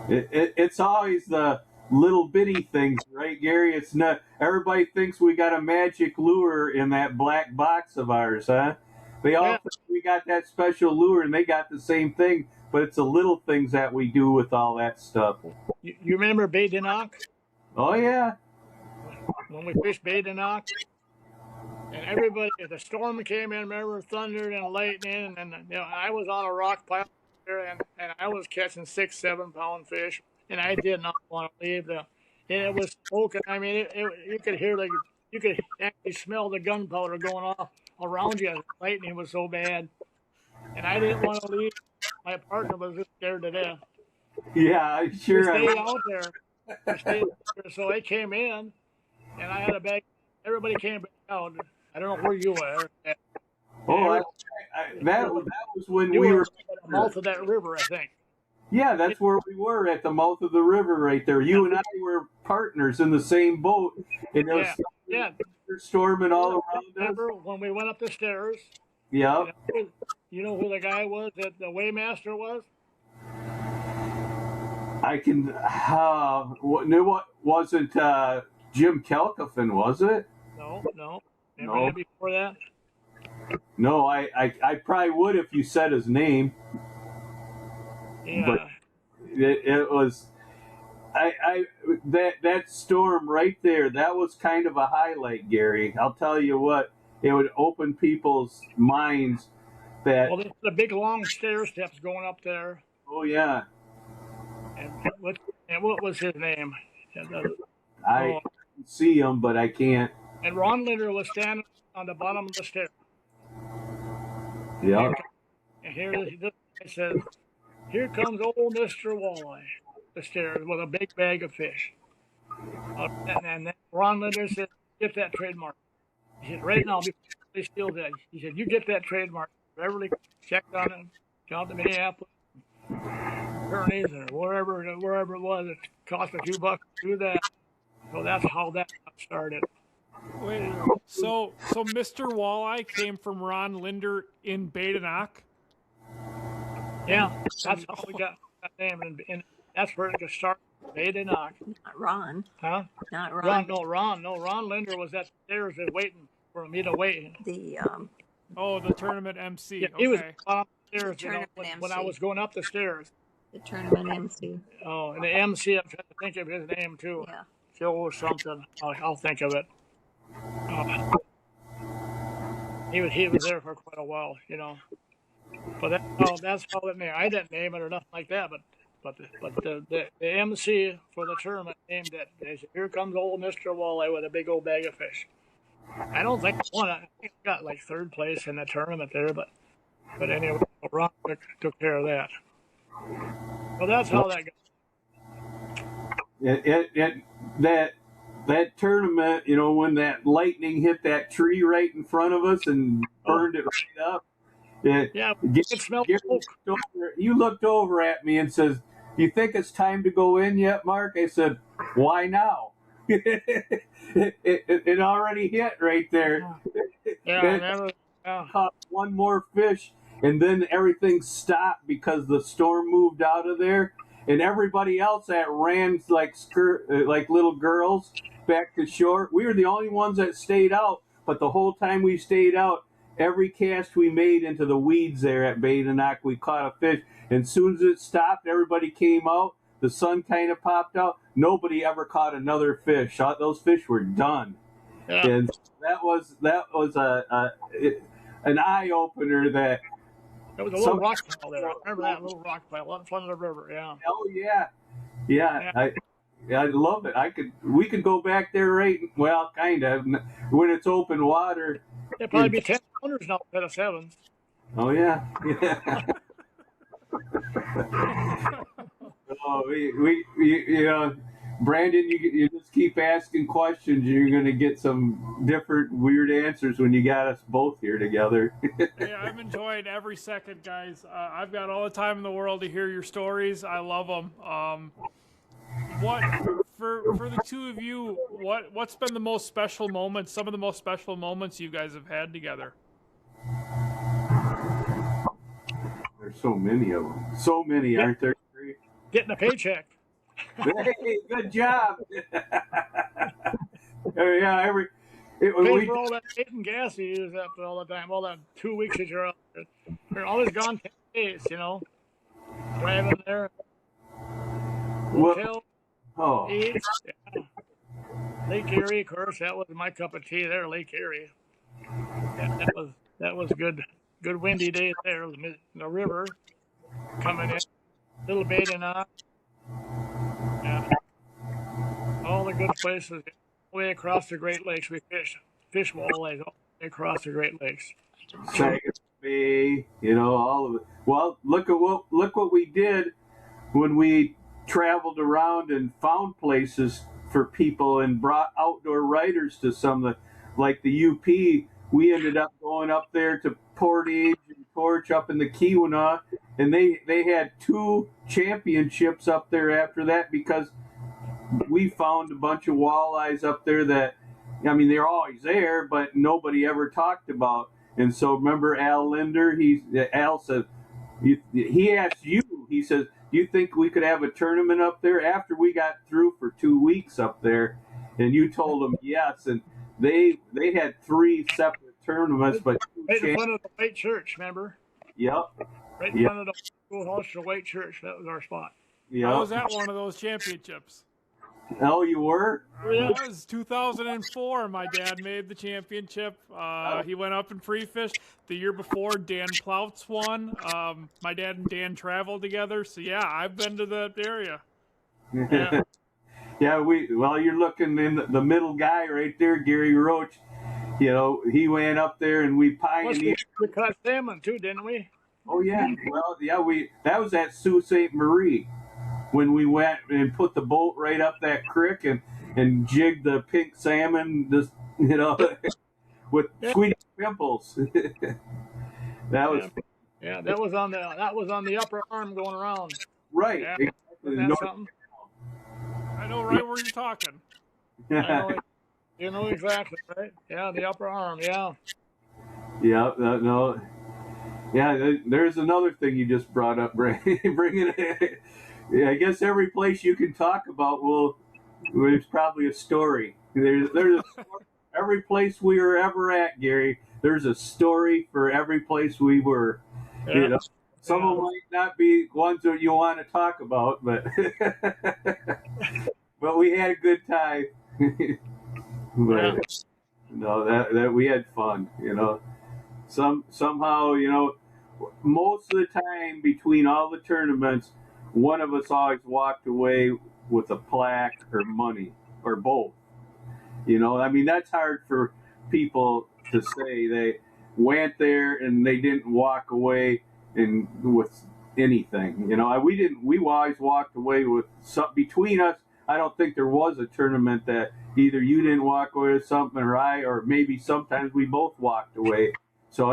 It's always the little bitty things, right, Gary? It's not. Everybody thinks we got a magic lure in that black box of ours, huh? They all think we got that special lure, and they got the same thing. But it's the little things that we do with all that stuff. You remember Badenoch? Oh yeah. When we fished Badenoch, and everybody, the storm came in. Remember, thunder and lightning, and I was on a rock pile there, and I was catching 6-7 pound fish, and I did not want to leave and it was smoking. I mean, you could hear you could actually smell the gunpowder going off around you. The lightning was so bad, and I didn't want to leave. My partner was just scared to death. Yeah, sure. We stayed out there. So I came in, and I had a bag. Everybody came back out. I don't know where you were. Oh, that was when we were at the mouth of that river, I think. Yeah, that's where we were, at the mouth of the river right there. You and I were partners in the same boat. And there was storming all around us. Remember when we went up the stairs? Yeah. You know who the guy was that the weighmaster was? I can. What wasn't Jim Kelkifin, was it? No. Never before that. No, I probably would if you said his name. Yeah. But it was. That storm right there, that was kind of a highlight, Gary. I'll tell you what, it would open people's minds. Well, there's the big long stair steps going up there. Oh yeah. And what was his name? I can see him, but I can't. And Ron Linder was standing on the bottom of the stairs. Yeah. And here this guy says, "Here comes old Mr. Walleye, the stairs with a big bag of fish." And then Ron Linder said, "Get that trademark." He said, "Right now, before they steal that," he said, "You get that trademark." Beverly checked on it, down to Minneapolis, attorneys, or wherever it was. It cost a few bucks to do that. So that's how that got started. Wait, so Mr. Walleye came from Ron Linder in Badenoch? Yeah, that's how we got that name, and that's where it got started. Badenoch. Not Ron. Huh? Not Ron. Ron Linder was at the stairs waiting for me to wait. The tournament MC. Yeah, he was on the stairs when I was going up the stairs. The tournament MC. Oh, and the MC, I'm trying to think of his name too. Yeah. Phil or something. I'll think of it. He was there for quite a while, you know. But that's how it named. I didn't name it or nothing like that. But the MC for the tournament named it. They said, "Here comes old Mr. Walleye with a big old bag of fish." I don't think I won. I think I got like third place in the tournament there, but anyway, Ron took care of that. So that's how that got. That tournament, you know, when that lightning hit that tree right in front of us and burned it right up. It smelled smoke. You looked over at me and says, "You think it's time to go in yet, Mark?" I said, "Why now?" it already hit right there. Caught one more fish, and then everything stopped because the storm moved out of there, and everybody else that ran like little girls back to shore. We were the only ones that stayed out, but the whole time we stayed out, every cast we made into the weeds there at Badenoch, we caught a fish. And as soon as it stopped, everybody came out. The sun kind of popped out. Nobody ever caught another fish. Those fish were done. Yeah. And that was an eye opener. That there was a little rock pile there. I remember that little rock pile out in front of the river. Yeah. Oh yeah. I love it. We could go back there kind of when it's open water. It'd probably be 10 pounders now instead of 7s. Oh yeah. Oh, Brandon, you just keep asking questions. You're going to get some different weird answers when you got us both here together. Hey, I'm enjoying every second, guys. I've got all the time in the world to hear your stories. I love them. What for the two of you? What's been the most special moments? Some of the most special moments you guys have had together. There's so many of them. So many, aren't there? Getting a paycheck. Hey, good job. Pay for all that weight and gas you use up all the time, all that 2 weeks that you're out there. You're always gone 10 days, driving there. Hotel, eat. Yeah. Lake Erie, of course, that was my cup of tea there, Lake Erie. Yeah, that was good windy day there, the river coming in, little Badenoch. Yeah. All the good places way across the Great Lakes. We fish walleyes all the way across the Great Lakes. Saginaw Bay, all of it. Well, look what we did when we traveled around and found places for people and brought outdoor writers to some of like the UP. We ended up going up there to Portage and Torch up in the Keweenaw, and they had 2 championships up there after that because we found a bunch of walleyes up there that, they're always there, but nobody ever talked about. And so remember Al Linder? Al said, he asked you, he says, do you think we could have a tournament up there after we got through for 2 weeks up there? And you told them yes, and they had 3 separate tournaments, but right in front of the White Church, remember? Yep. Right in front of the schoolhouse, the White Church. That was our spot. Yep. I was at one of those championships. Oh, you were? That was 2004. My dad made the championship. He went up and free fished. The year before, Dan Ploutz won. My dad and Dan traveled together. So yeah, I've been to that area. Yeah. Yeah, you're looking in the middle guy right there, Gary Roach. He went up there and we pioneered. We caught salmon too, didn't we? Oh yeah. Well, yeah, that was at Sault Ste. Marie when we went and put the boat right up that creek and jigged the pink salmon, with sweet pimples. That was. Yeah, that was on the upper arm going around. Right. Yeah. Exactly. I know right where you're talking. You know exactly, right? Yeah, the upper arm, yeah. Yeah, no. Yeah, there's another thing you just brought up, Bringing it. Yeah, I guess every place you can talk about there's probably a story. There's a story. Every place we were ever at, Gary, there's a story for every place we were. Yeah. Some of them might not be ones that you want to talk about, but but we had a good time. But that we had fun, somehow, most of the time between all the tournaments, one of us always walked away with a plaque or money or both. That's hard for people to say. They went there and they didn't walk away with anything. We always walked away with some between us. I don't think there was a tournament that either you didn't walk away with something or maybe sometimes we both walked away. So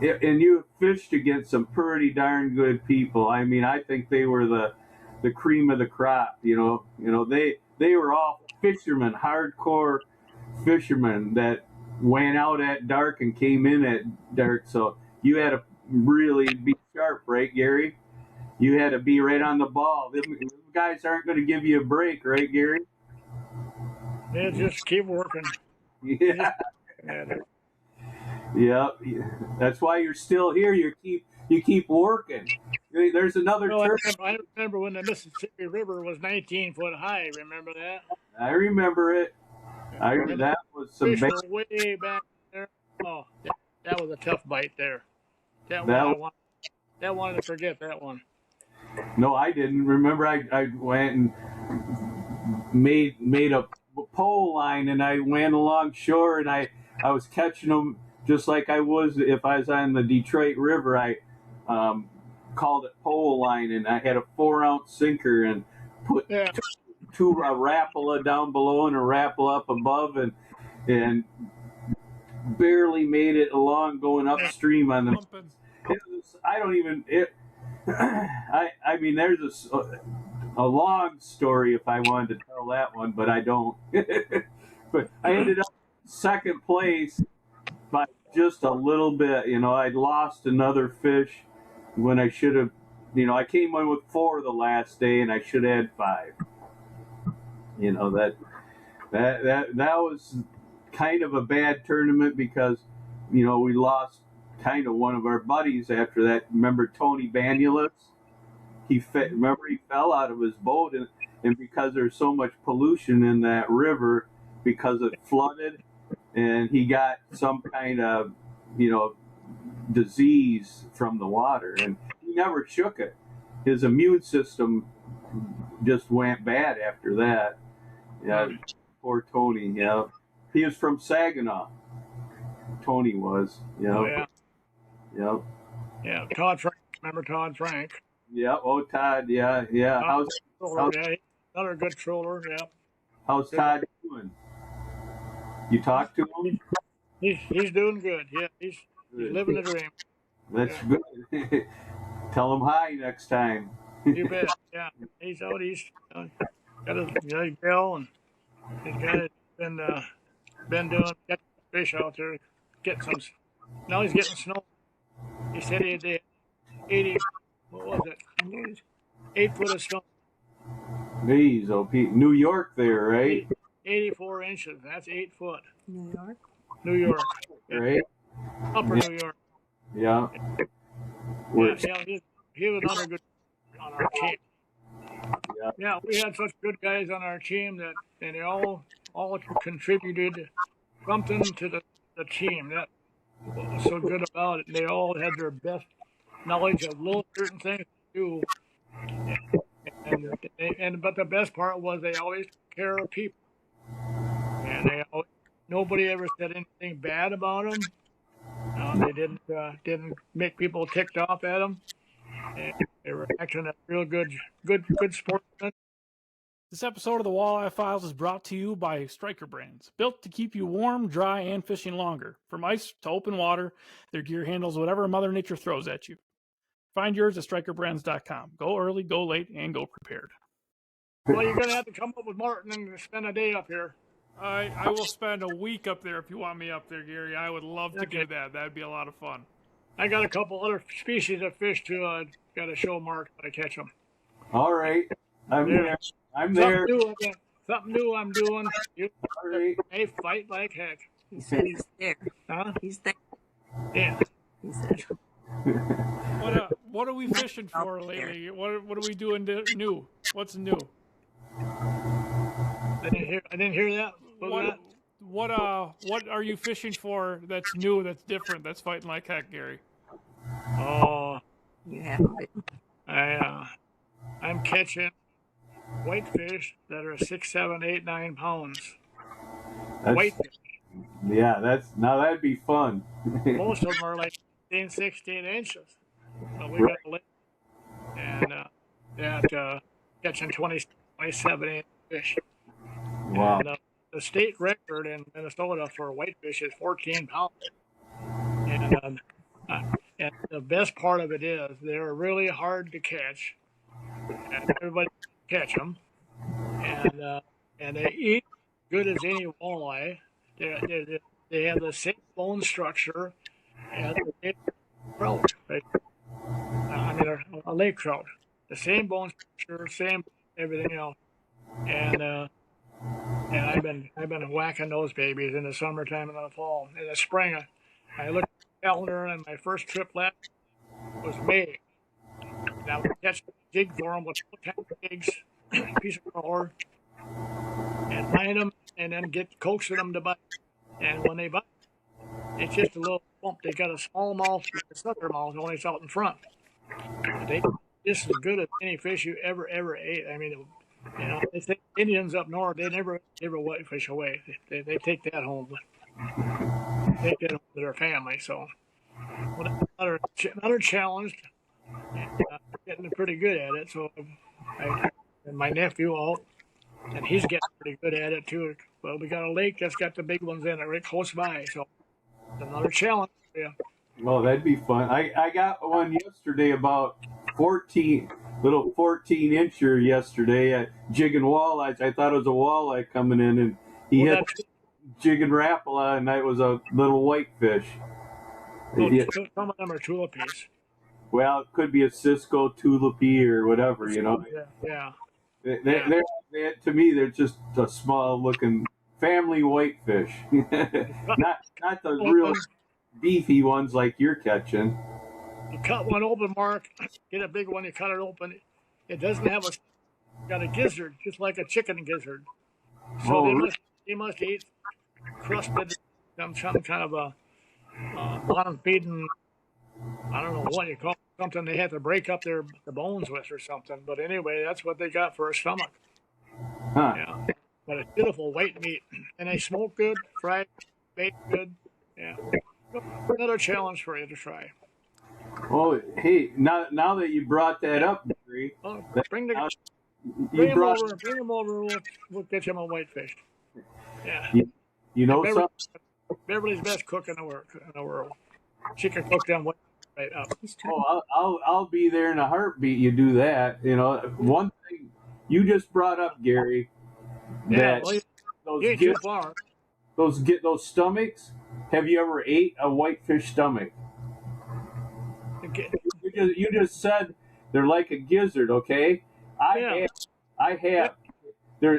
and you fished against some pretty darn good people. I think they were the cream of the crop. They were all fishermen, hardcore fishermen that went out at dark and came in at dark. So you had to really be sharp, right, Gary? You had to be right on the ball. Them guys aren't going to give you a break, right, Gary? They just keep working. Yeah. And, Yeah. That's why you're still here. You keep working. There's another well, term. I remember when the Mississippi River was 19 foot high. Remember that? I remember it. And That was some fish were way back there. Oh, that was a tough bite there. That one I wanted to forget that one. No, I didn't. Remember, I went and made a pole line, and I went along shore, and I was catching them just like I was if I was on the Detroit River. I called it pole line, and I had a 4-ounce sinker and put two a Rapala down below and a Rapala up above, and barely made it along going upstream on the. I don't even. I mean, there's a long story if I wanted to tell that one, but I don't. But I ended up second place by just a little bit. I'd lost another fish when I should have. I came in with 4 the last day, and I should have had 5. That was kind of a bad tournament because we lost kind of one of our buddies after that. Remember Tony Banulis? He fell out of his boat, and because there's so much pollution in that river because it flooded, and he got some kind of disease from the water, and he never shook it. His immune system just went bad after that. Yeah, poor Tony. Yeah, he was from Saginaw. Tony was. Yeah. Yep. Yeah. Todd Frank. Remember Todd Frank? Yeah. Oh, Todd. Yeah. How's another good troller. Yeah. How's Todd doing? You talked to him? He's doing good. Yeah. He's living the dream. That's good. Tell him hi next time. You bet. Yeah. He's out. He's got his bill, and he's been doing getting fish out there. Now he's getting snow. He said he did 80. What was it? 8 foot of snow. Geez, New York there, right? 84 inches. That's 8 foot. New York. New York. Right. Upper New York. Yeah. He was another good on our team. Yeah, we had such good guys on our team and they all contributed something to the team. That was so good about it. They all had their best knowledge of little certain things to do. But the best part was they always took care of people. And nobody ever said anything bad about them. They didn't make people ticked off at them. They were acting as real good sportsmen. This episode of the Walleye Files is brought to you by Striker Brands. Built to keep you warm, dry, and fishing longer. From ice to open water, their gear handles whatever Mother Nature throws at you. Find yours at StrikerBrands.com. Go early, go late, and go prepared. Well, you're going to have to come up with Martin and spend a day up here. I will spend a week up there if you want me up there, Gary. I would love to do that. That'd be a lot of fun. I got a couple other species of fish to got to show Mark when I catch them. All right. I'm there. Something new I'm doing. All right. They fight like heck. He said he's there. Huh? He's there. Yeah. He said. What are we fishing for lately? What are we doing new? What's new? I didn't hear that. What are you fishing for that's new, that's different, that's fighting like heck, Gary? Oh, You haven't been. I'm catching whitefish that are 6, 7, 8, 9 pounds. Whitefish. Yeah, that'd be fun. Most of them are like 15, 16 inches. So we got a lake and catching 20, 27 inch fish. Wow. And, the state record in Minnesota for whitefish is 14 pounds. And the best part of it is they're really hard to catch, and everybody can catch them. And they eat good as any walleye. They have the same bone structure as a trout, right? A lake trout. The same bone structure, same everything else. And And I've been whacking those babies in the summertime and in the fall. In the spring, I looked at the calendar, and my first trip last was May. And I would catch a jig for them with 10 jigs, piece of crawler, and line them, and then coaxing them to bite. And when they bite, it's just a little bump. They got a small mouth, like a sucker mouth, only it's out in front. But they just as good as any fish you ever ate. I mean, you know, they say Indians up north, they never give a whitefish away. They take that home. Take that home to their family. So, well, another challenge. And, getting pretty good at it. So, and my nephew out, and he's getting pretty good at it too. Well, we got a lake that's got the big ones in it right close by. So, it's another challenge for you. Well, that'd be fun. I got one yesterday about 14 incher yesterday at jigging walleyes. I thought it was a walleye coming in, and he hit jigging Rapala, and that was a little whitefish. Some of them are tulipies. Well, it could be a Cisco tulipy or whatever, you know. Yeah. They're to me, they're just a small looking family whitefish, not the real beefy ones like you're catching. You cut one open, Mark. Get a big one. You cut it open. It doesn't have got a gizzard, just like a chicken gizzard. So they must eat crusted, some kind of a bottom feeding. I don't know what you call it, something they had to break up the bones with or something. But anyway, that's what they got for a stomach. Huh. Yeah. But it's beautiful white meat, and they smoke good, fried, baked good. Yeah. Another challenge for you to try. Oh, hey! Now that you brought that up, Gary, bring him over. We'll get him a whitefish. Yeah. You know something? Beverly's best cook in the world. She can cook them right up. Oh, I'll be there in a heartbeat. You do that. You know, one thing you just brought up, Gary. Yeah. Those stomachs. Have you ever ate a whitefish stomach? You just said they're like a gizzard, okay? I have. It's a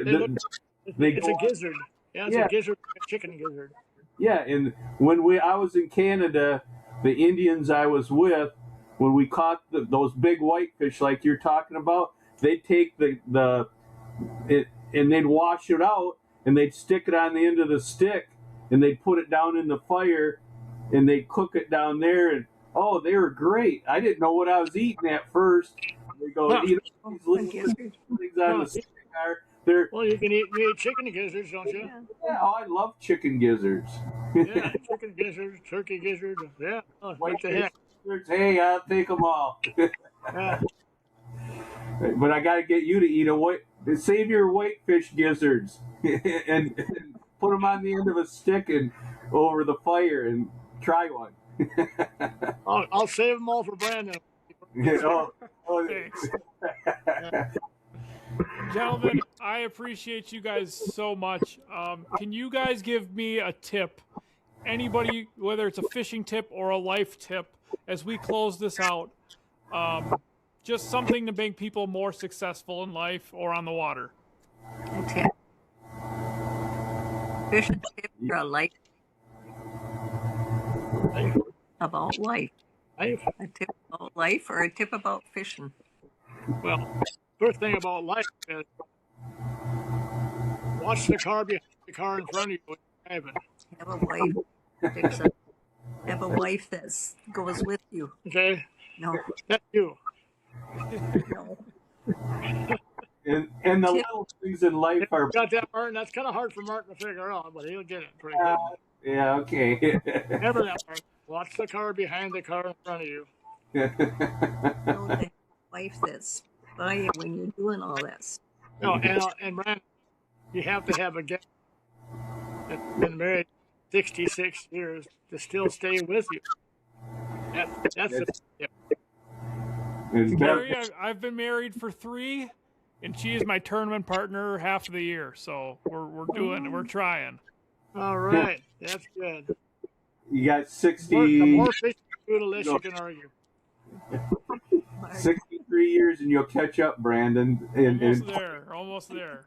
gizzard. Yeah, it's a gizzard, a chicken gizzard. Yeah, and when I was in Canada, the Indians I was with, when we caught those big whitefish like you're talking about, they'd take it and they'd wash it out, and they'd stick it on the end of the stick, and they'd put it down in the fire, and they'd cook it down there, and oh, they were great. I didn't know what I was eating at first. They go, these little things on the stick are. Well, you eat chicken gizzards, don't you? Yeah, I love chicken gizzards. Yeah, chicken gizzards, turkey gizzards. Yeah, what the heck? Hey, I'll take them all. Yeah. But I got to get you to eat save your whitefish gizzards and put them on the end of a stick and over the fire and try one. I'll save them all for Brandon. Thanks. Gentlemen, I appreciate you guys so much. Can you guys give me a tip? Anybody, whether it's a fishing tip or a life tip, as we close this out, just something to make people more successful in life or on the water. A tip. Fishing tip for a life. About life. A tip about life or a tip about fishing? Well, first thing about life is watch the car behind the car in front of you when you're driving. Have a wife that goes with you. Okay? No. That's you. No. And the little things in life are... Got that, Martin? That's kind of hard for Martin to figure out, but he'll get it pretty good. Yeah, okay. Remember that, Martin. Watch the car behind the car in front of you. No, the wife that's by you when you're doing all this. No, and Brandon, you have to have a guest that's been married 66 years to still stay with you. That's the tip. Gary, I've been married for 3, and she is my tournament partner half of the year. So we're trying. All right, that's good. You got 60. The more fish you do, the less you can argue. 63 years, and you'll catch up, Brandon. Almost there.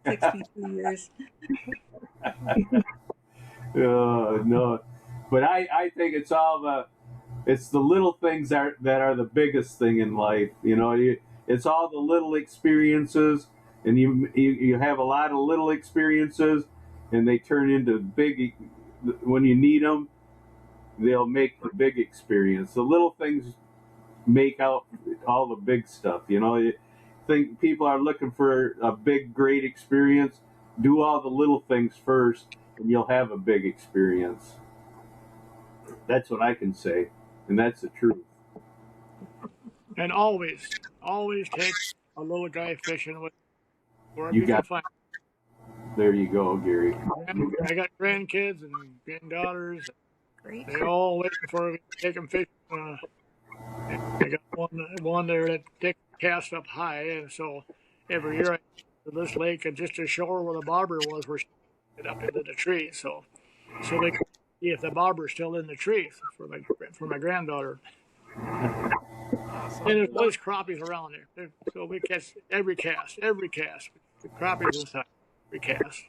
62 years. No, but I think it's the little things that are the biggest thing in life. It's all the little experiences, and you have a lot of little experiences, and they turn into big. When you need them, they'll make the big experience. The little things make out all the big stuff. You think people are looking for a big, great experience. Do all the little things first, and you'll have a big experience. That's what I can say, and that's the truth. And always take a little guy fishing with wherever You you got- can find. There you go, Gary. I got grandkids and granddaughters. Great. They all waiting for me to take them fishing. I got one there that they cast up high, and so every year I go to this lake and just to show her where the bobber was, where she get up into the tree. So they can see if the bobber's still in the tree for my granddaughter. Awesome. And there's always crappies around there. So we catch every cast. The crappies inside every cast.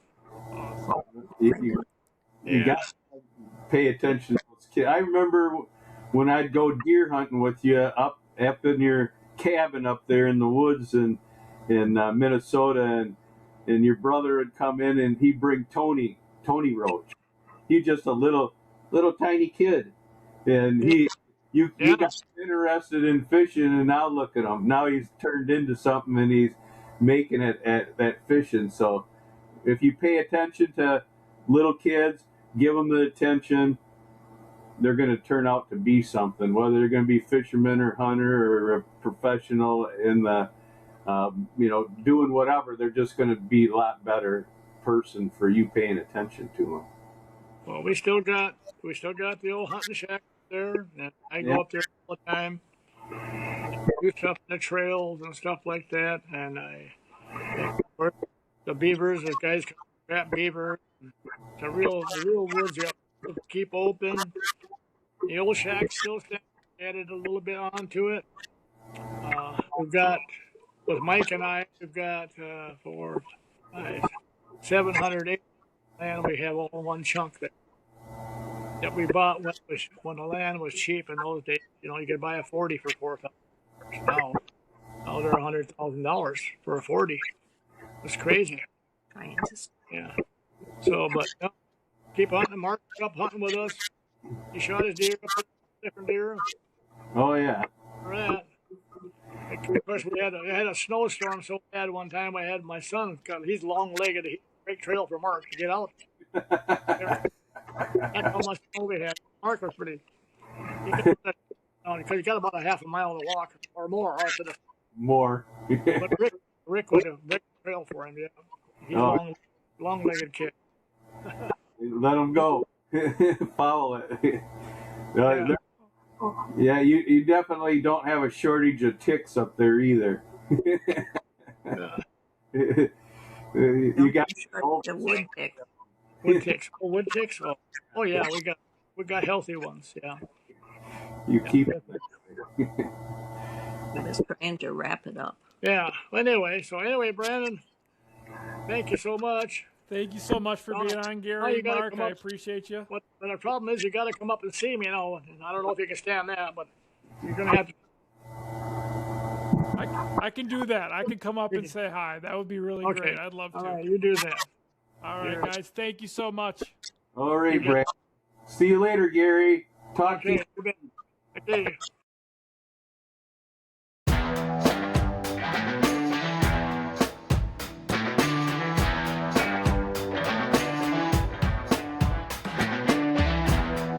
You got to pay attention to those kids. I remember when I'd go deer hunting with you up in your cabin up there in the woods in Minnesota, and your brother would come in and he'd bring Tony Roach. He's just a little tiny kid, and you got interested in fishing, and now look at him. Now he's turned into something, and he's making it at fishing. So if you pay attention to little kids, give them the attention, they're going to turn out to be something, whether they're going to be fisherman or hunter or a professional in the doing whatever. They're just going to be a lot better person for you paying attention to them. Well, we still got the old hunting shack there, and I go up there all the time, do stuff in the trails and stuff like that, and the beavers, the guys can trap beaver, the real woods you have to keep open. The old shack still stands. Added a little bit onto it. We've got, with Mike and I, we've got 700 acres of land. We have all one chunk that we bought when the land was cheap in those days. You could buy a 40 for $4,000. Now they're $100,000 for a 40. It's crazy. Yeah. So, but keep hunting. Mark up hunting with us. He shot his deer, different deer. Oh yeah. Right. Of course, we had a snowstorm so bad one time. I had my son, he's long-legged. He break trail for Mark to get out. That's how much snow we had. Mark was pretty. Because he got about a half a mile to walk or more out to the. More. But Rick would have break trail for him. Yeah. He's a long-legged kid. Let him go. Follow it. Yeah, you definitely don't have a shortage of ticks up there either. You got the wood tick. Wood ticks. Oh, wood ticks. Oh yeah, we got healthy ones. Yeah. You keep it. I was trying to wrap it up. Yeah. Anyway, Brandon, thank you so much. Thank you so much for being on, Gary. Mark, I appreciate you. But the problem is you got to come up and see me, and I don't know if you can stand that, but you're going to have to. I can do that. I can come up and say hi. That would be really great. I'd love to. All right, you do that. All right, guys. Thank you so much. All right, Brad. See you later, Gary. Talk to you. Okay.